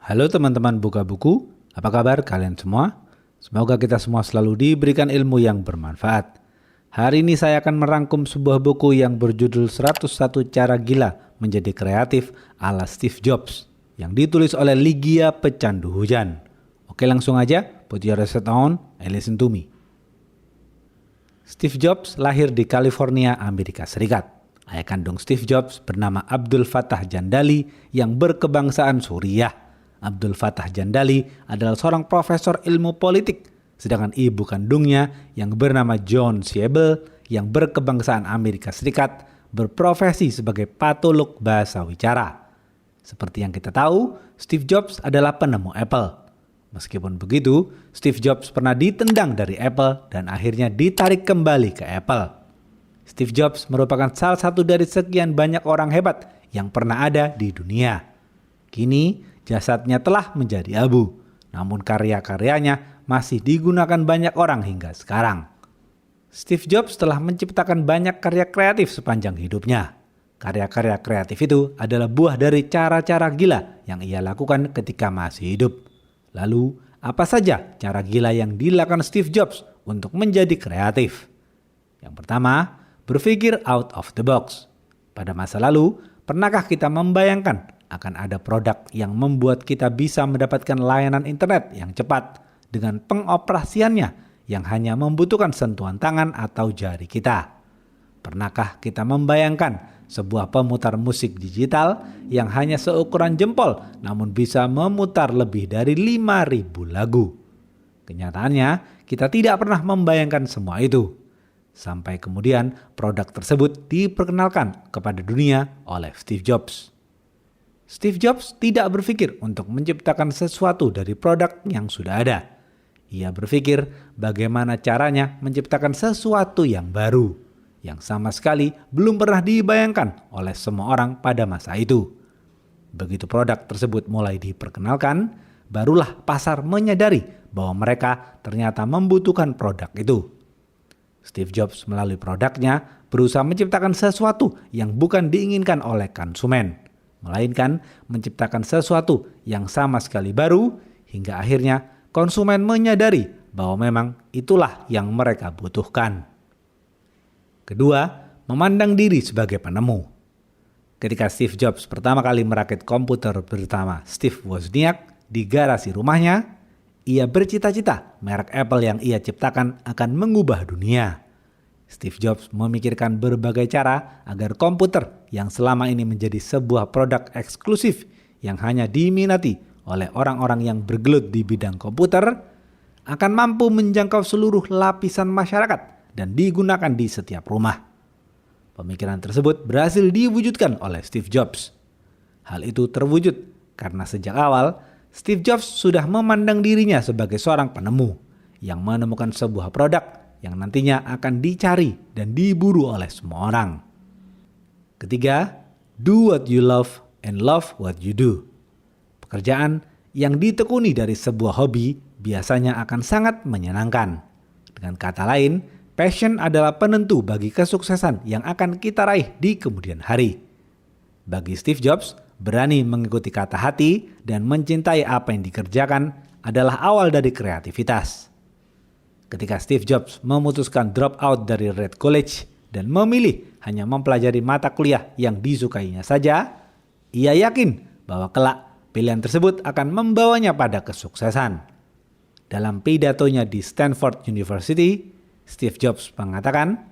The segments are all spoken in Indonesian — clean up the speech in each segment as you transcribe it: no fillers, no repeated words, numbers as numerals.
Halo teman-teman buka buku, apa kabar kalian semua? Semoga kita semua selalu diberikan ilmu yang bermanfaat. Hari ini saya akan merangkum sebuah buku yang berjudul 101 Cara Gila Menjadi Kreatif ala Steve Jobs yang ditulis oleh Ligia Pecandu Hujan. Oke, langsung aja, put your headset on and listen to me. Steve Jobs lahir di California, Amerika Serikat. Ayah kandung Steve Jobs bernama Abdul Fattah Jandali yang berkebangsaan Suriah. Abdul Fattah Jandali adalah seorang profesor ilmu politik, sedangkan ibu kandungnya yang bernama John Siebel yang berkebangsaan Amerika Serikat berprofesi sebagai patolog bahasa wicara. Seperti yang kita tahu, Steve Jobs adalah penemu Apple. Meskipun begitu, Steve Jobs pernah ditendang dari Apple dan akhirnya ditarik kembali ke Apple. Steve Jobs merupakan salah satu dari sekian banyak orang hebat yang pernah ada di dunia. Kini, jasadnya telah menjadi abu, namun karya-karyanya masih digunakan banyak orang hingga sekarang. Steve Jobs telah menciptakan banyak karya kreatif sepanjang hidupnya. Karya-karya kreatif itu adalah buah dari cara-cara gila yang ia lakukan ketika masih hidup. Lalu, apa saja cara gila yang dilakukan Steve Jobs untuk menjadi kreatif? Yang pertama, berpikir out of the box. Pada masa lalu, pernahkah kita membayangkan akan ada produk yang membuat kita bisa mendapatkan layanan internet yang cepat dengan pengoperasiannya yang hanya membutuhkan sentuhan tangan atau jari kita? Pernahkah kita membayangkan sebuah pemutar musik digital yang hanya seukuran jempol namun bisa memutar lebih dari 5.000 lagu? Kenyataannya, kita tidak pernah membayangkan semua itu. Sampai kemudian produk tersebut diperkenalkan kepada dunia oleh Steve Jobs. Steve Jobs tidak berpikir untuk menciptakan sesuatu dari produk yang sudah ada. Ia berpikir bagaimana caranya menciptakan sesuatu yang baru, yang sama sekali belum pernah dibayangkan oleh semua orang pada masa itu. Begitu produk tersebut mulai diperkenalkan, barulah pasar menyadari bahwa mereka ternyata membutuhkan produk itu. Steve Jobs melalui produknya berusaha menciptakan sesuatu yang bukan diinginkan oleh konsumen, melainkan menciptakan sesuatu yang sama sekali baru hingga akhirnya konsumen menyadari bahwa memang itulah yang mereka butuhkan. Kedua, memandang diri sebagai penemu. Ketika Steve Jobs pertama kali merakit komputer bersama Steve Wozniak di garasi rumahnya, ia bercita-cita merek Apple yang ia ciptakan akan mengubah dunia. Steve Jobs memikirkan berbagai cara agar komputer yang selama ini menjadi sebuah produk eksklusif yang hanya diminati oleh orang-orang yang bergelut di bidang komputer akan mampu menjangkau seluruh lapisan masyarakat dan digunakan di setiap rumah. Pemikiran tersebut berhasil diwujudkan oleh Steve Jobs. Hal itu terwujud karena sejak awal Steve Jobs sudah memandang dirinya sebagai seorang penemu yang menemukan sebuah produk yang nantinya akan dicari dan diburu oleh semua orang. Ketiga, do what you love and love what you do. Pekerjaan yang ditekuni dari sebuah hobi biasanya akan sangat menyenangkan. Dengan kata lain, passion adalah penentu bagi kesuksesan yang akan kita raih di kemudian hari. Bagi Steve Jobs, berani mengikuti kata hati dan mencintai apa yang dikerjakan adalah awal dari kreativitas. Ketika Steve Jobs memutuskan drop out dari Reed College dan memilih hanya mempelajari mata kuliah yang disukainya saja, ia yakin bahwa kelak pilihan tersebut akan membawanya pada kesuksesan. Dalam pidatonya di Stanford University, Steve Jobs mengatakan,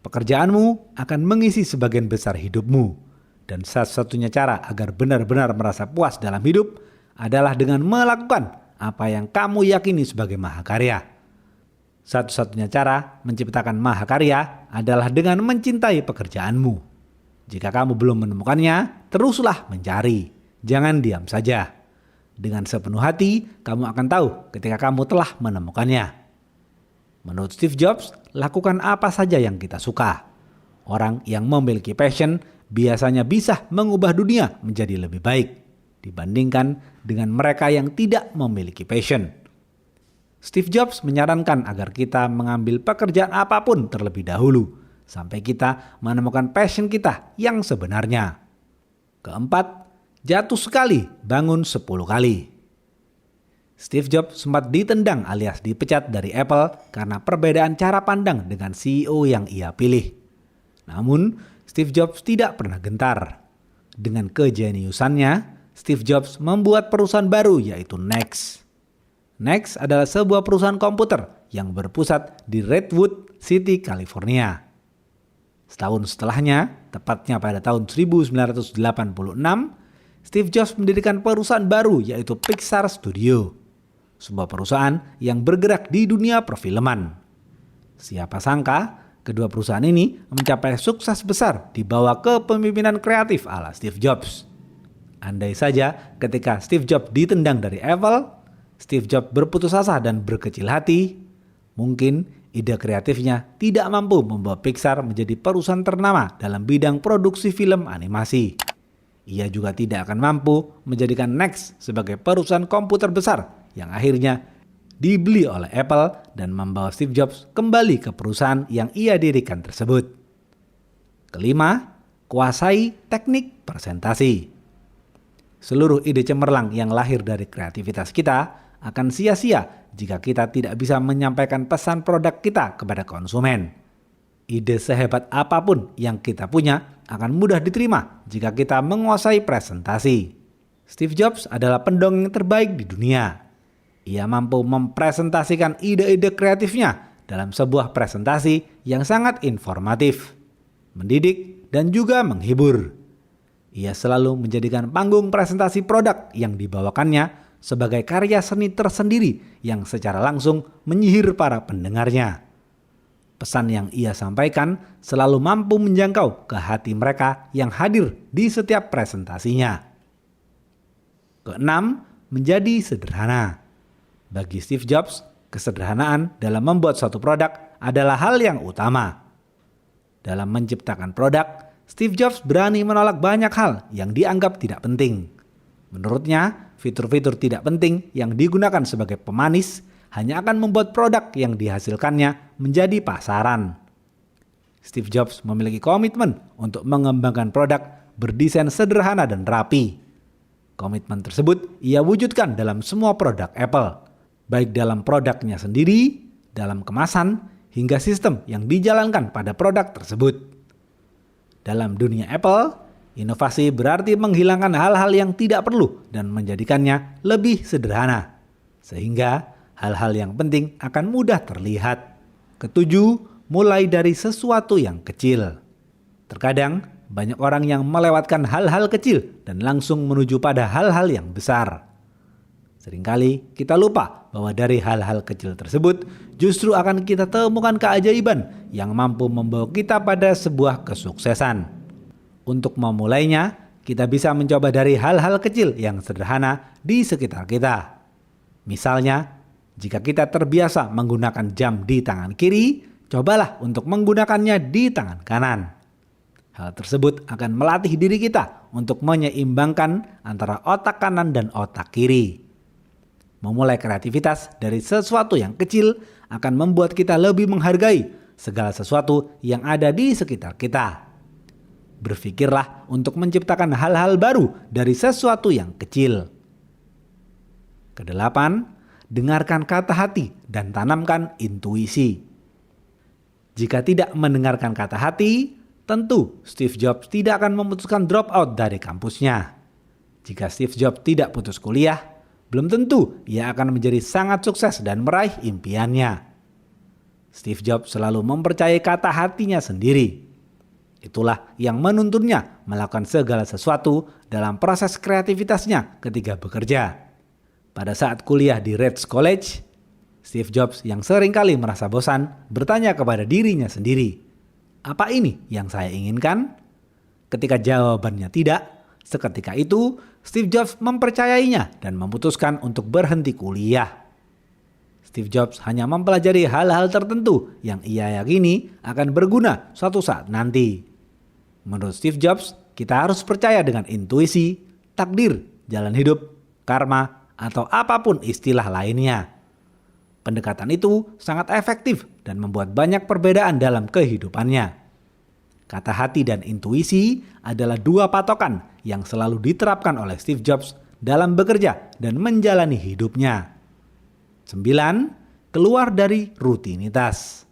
"Pekerjaanmu akan mengisi sebagian besar hidupmu, dan satu-satunya cara agar benar-benar merasa puas dalam hidup adalah dengan melakukan apa yang kamu yakini sebagai mahakarya. Satu-satunya cara menciptakan mahakarya adalah dengan mencintai pekerjaanmu. Jika kamu belum menemukannya, teruslah mencari. Jangan diam saja. Dengan sepenuh hati, kamu akan tahu ketika kamu telah menemukannya." Menurut Steve Jobs, lakukan apa saja yang kita suka. Orang yang memiliki passion biasanya bisa mengubah dunia menjadi lebih baik dibandingkan dengan mereka yang tidak memiliki passion. Steve Jobs menyarankan agar kita mengambil pekerjaan apapun terlebih dahulu sampai kita menemukan passion kita yang sebenarnya. Keempat, jatuh sekali, bangun 10 kali. Steve Jobs sempat ditendang alias dipecat dari Apple karena perbedaan cara pandang dengan CEO yang ia pilih. Namun, Steve Jobs tidak pernah gentar. Dengan kejeniusannya, Steve Jobs membuat perusahaan baru yaitu NeXT. NeXT adalah sebuah perusahaan komputer yang berpusat di Redwood City, California. Setahun setelahnya, tepatnya pada tahun 1986, Steve Jobs mendirikan perusahaan baru yaitu Pixar Studio, sebuah perusahaan yang bergerak di dunia perfilman. Siapa sangka, kedua perusahaan ini mencapai sukses besar di bawah kepemimpinan kreatif ala Steve Jobs. Andai saja ketika Steve Jobs ditendang dari Apple, Steve Jobs berputus asa dan berkecil hati, mungkin ide kreatifnya tidak mampu membawa Pixar menjadi perusahaan ternama dalam bidang produksi film animasi. Ia juga tidak akan mampu menjadikan NeXT sebagai perusahaan komputer besar yang akhirnya dibeli oleh Apple dan membawa Steve Jobs kembali ke perusahaan yang ia dirikan tersebut. Kelima, kuasai teknik presentasi. Seluruh ide cemerlang yang lahir dari kreativitas kita akan sia-sia jika kita tidak bisa menyampaikan pesan produk kita kepada konsumen. Ide sehebat apapun yang kita punya akan mudah diterima jika kita menguasai presentasi. Steve Jobs adalah pendongeng terbaik di dunia. Ia mampu mempresentasikan ide-ide kreatifnya dalam sebuah presentasi yang sangat informatif, mendidik, dan juga menghibur. Ia selalu menjadikan panggung presentasi produk yang dibawakannya sebagai karya seni tersendiri yang secara langsung menyihir para pendengarnya. Pesan yang ia sampaikan selalu mampu menjangkau ke hati mereka yang hadir di setiap presentasinya. Keenam, menjadi sederhana. Bagi Steve Jobs, kesederhanaan dalam membuat suatu produk adalah hal yang utama. Dalam menciptakan produk, Steve Jobs berani menolak banyak hal yang dianggap tidak penting. Menurutnya, fitur-fitur tidak penting yang digunakan sebagai pemanis hanya akan membuat produk yang dihasilkannya menjadi pasaran. Steve Jobs memiliki komitmen untuk mengembangkan produk berdesain sederhana dan rapi. Komitmen tersebut ia wujudkan dalam semua produk Apple, baik dalam produknya sendiri, dalam kemasan, hingga sistem yang dijalankan pada produk tersebut. Dalam dunia Apple, inovasi berarti menghilangkan hal-hal yang tidak perlu dan menjadikannya lebih sederhana, sehingga hal-hal yang penting akan mudah terlihat. Ketujuh, mulai dari sesuatu yang kecil. Terkadang, banyak orang yang melewatkan hal-hal kecil dan langsung menuju pada hal-hal yang besar. Seringkali kita lupa bahwa dari hal-hal kecil tersebut justru akan kita temukan keajaiban yang mampu membawa kita pada sebuah kesuksesan. Untuk memulainya, kita bisa mencoba dari hal-hal kecil yang sederhana di sekitar kita. Misalnya, jika kita terbiasa menggunakan jam di tangan kiri, cobalah untuk menggunakannya di tangan kanan. Hal tersebut akan melatih diri kita untuk menyeimbangkan antara otak kanan dan otak kiri. Memulai kreativitas dari sesuatu yang kecil akan membuat kita lebih menghargai segala sesuatu yang ada di sekitar kita. Berpikirlah untuk menciptakan hal-hal baru dari sesuatu yang kecil. Kedelapan, dengarkan kata hati dan tanamkan intuisi. Jika tidak mendengarkan kata hati, tentu Steve Jobs tidak akan memutuskan drop out dari kampusnya. Jika Steve Jobs tidak putus kuliah, belum tentu ia akan menjadi sangat sukses dan meraih impiannya. Steve Jobs selalu mempercayai kata hatinya sendiri. Itulah yang menuntunnya melakukan segala sesuatu dalam proses kreativitasnya ketika bekerja. Pada saat kuliah di Reed College, Steve Jobs yang seringkali merasa bosan bertanya kepada dirinya sendiri, "Apa ini yang saya inginkan?" Ketika jawabannya tidak, seketika itu Steve Jobs mempercayainya dan memutuskan untuk berhenti kuliah. Steve Jobs hanya mempelajari hal-hal tertentu yang ia yakini akan berguna suatu saat nanti. Menurut Steve Jobs, kita harus percaya dengan intuisi, takdir, jalan hidup, karma, atau apapun istilah lainnya. Pendekatan itu sangat efektif dan membuat banyak perbedaan dalam kehidupannya. Kata hati dan intuisi adalah dua patokan yang selalu diterapkan oleh Steve Jobs dalam bekerja dan menjalani hidupnya. 9. Keluar dari rutinitas.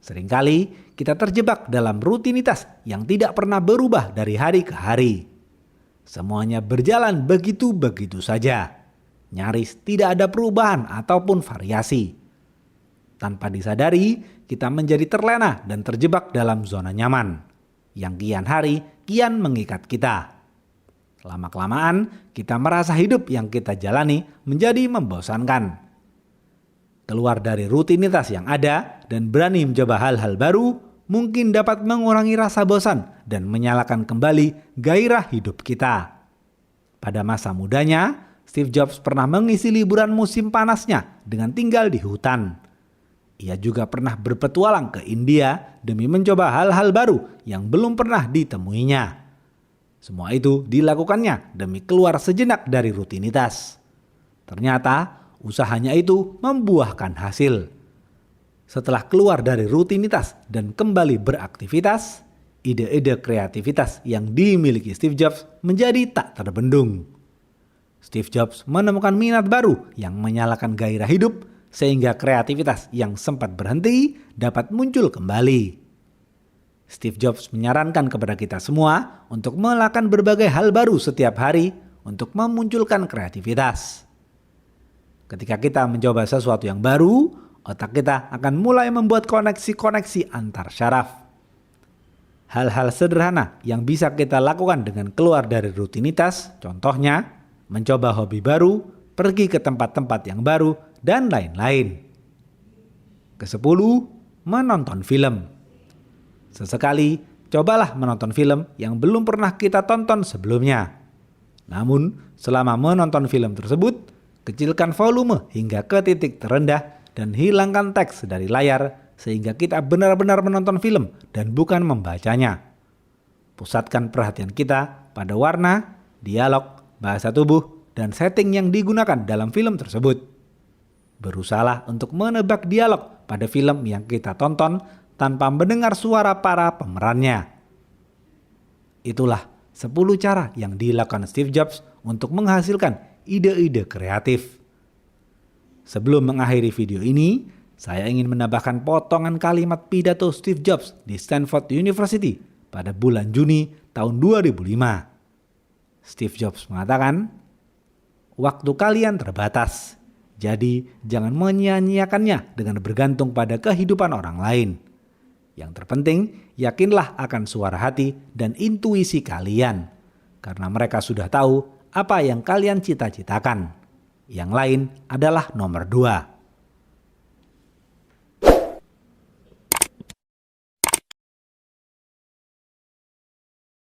Seringkali kita terjebak dalam rutinitas yang tidak pernah berubah dari hari ke hari. Semuanya berjalan begitu-begitu saja. Nyaris tidak ada perubahan ataupun variasi. Tanpa disadari, kita menjadi terlena dan terjebak dalam zona nyaman, yang kian hari kian mengikat kita. Lama-kelamaan, kita merasa hidup yang kita jalani menjadi membosankan. Keluar dari rutinitas yang ada dan berani mencoba hal-hal baru mungkin dapat mengurangi rasa bosan dan menyalakan kembali gairah hidup kita. Pada masa mudanya, Steve Jobs pernah mengisi liburan musim panasnya dengan tinggal di hutan. Ia juga pernah berpetualang ke India demi mencoba hal-hal baru yang belum pernah ditemuinya. Semua itu dilakukannya demi keluar sejenak dari rutinitas. Ternyata usahanya itu membuahkan hasil. Setelah keluar dari rutinitas dan kembali beraktivitas, ide-ide kreativitas yang dimiliki Steve Jobs menjadi tak terbendung. Steve Jobs menemukan minat baru yang menyalakan gairah hidup sehingga kreativitas yang sempat berhenti dapat muncul kembali. Steve Jobs menyarankan kepada kita semua untuk melakukan berbagai hal baru setiap hari untuk memunculkan kreativitas. Ketika kita mencoba sesuatu yang baru, otak kita akan mulai membuat koneksi-koneksi antar syaraf. Hal-hal sederhana yang bisa kita lakukan dengan keluar dari rutinitas, contohnya mencoba hobi baru, pergi ke tempat-tempat yang baru, dan lain-lain. Ke-10, menonton film. Sesekali, cobalah menonton film yang belum pernah kita tonton sebelumnya. Namun, selama menonton film tersebut, kecilkan volume hingga ke titik terendah dan hilangkan teks dari layar sehingga kita benar-benar menonton film dan bukan membacanya. Pusatkan perhatian kita pada warna, dialog, bahasa tubuh, dan setting yang digunakan dalam film tersebut. Berusahalah untuk menebak dialog pada film yang kita tonton tanpa mendengar suara para pemerannya. Itulah 10 cara yang dilakukan Steve Jobs untuk menghasilkan ide-ide kreatif. Sebelum mengakhiri video ini, saya ingin menambahkan potongan kalimat pidato Steve Jobs di Stanford University pada bulan Juni tahun 2005. Steve Jobs mengatakan, "Waktu kalian terbatas, jadi jangan menyia-nyiakannya dengan bergantung pada kehidupan orang lain. Yang terpenting, yakinlah akan suara hati dan intuisi kalian, karena mereka sudah tahu apa yang kalian cita-citakan. Yang lain adalah nomor 2.